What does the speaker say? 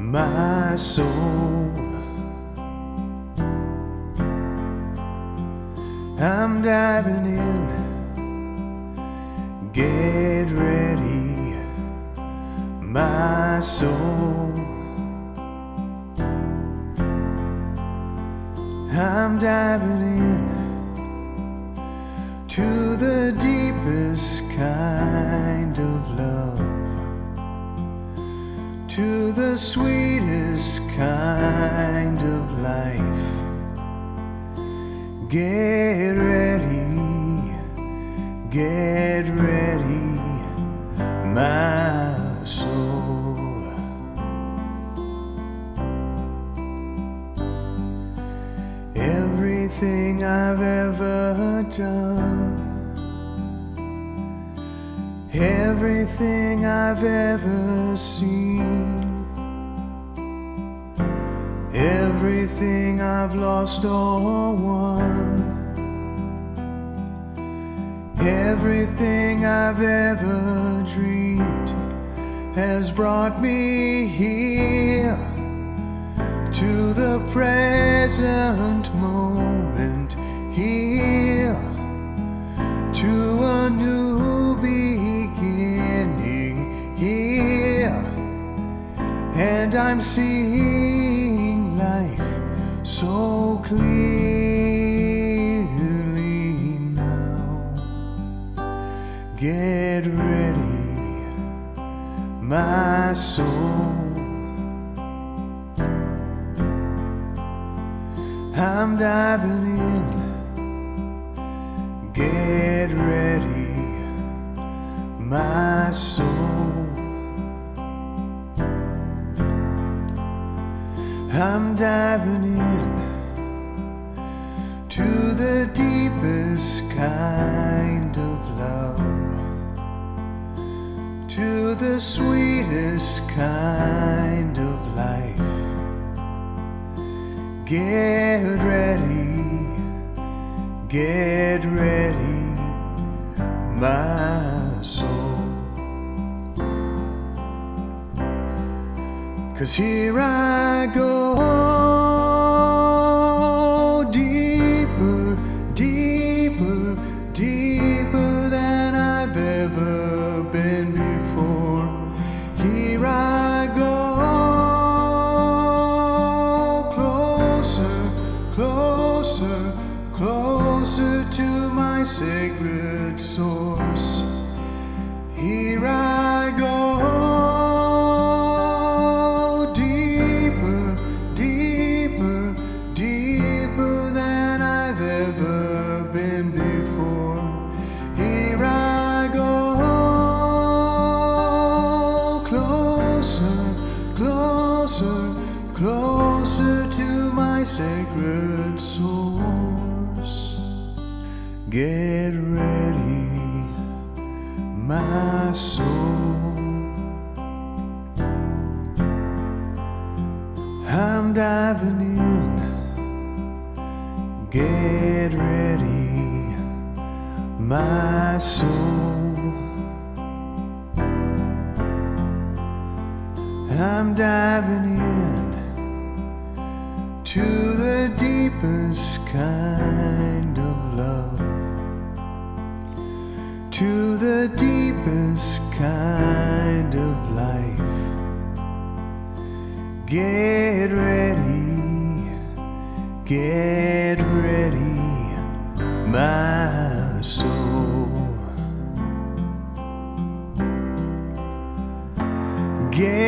my soul. I'm diving in, get ready, my soul. I'm diving in to the deepest kind of love, to the sweetest kind of life. Get ready, my soul. Everything I've ever done, everything I've ever seen, everything I've lost or won, everything I've ever dreamed has brought me here to the present moment, here to a new beginning, here, and I'm seeing life so clearly now. Get ready, my soul. I'm diving in, get ready, my soul. I'm diving in to the deepest kind of love, to the sweetest kind of life. Get ready, my soul. 'Cause here I go, deeper, deeper, deeper than I've ever been before. Here I go, closer, closer, closer to my sacred source. Here I go, deeper, deeper, deeper than I've ever been before. Here I go, closer, closer, closer to my sacred source. Get ready, my soul. I'm diving in, get ready, my soul. I'm diving in to the deepest kind of love, to the deepest kind of life. Get ready, my soul. Get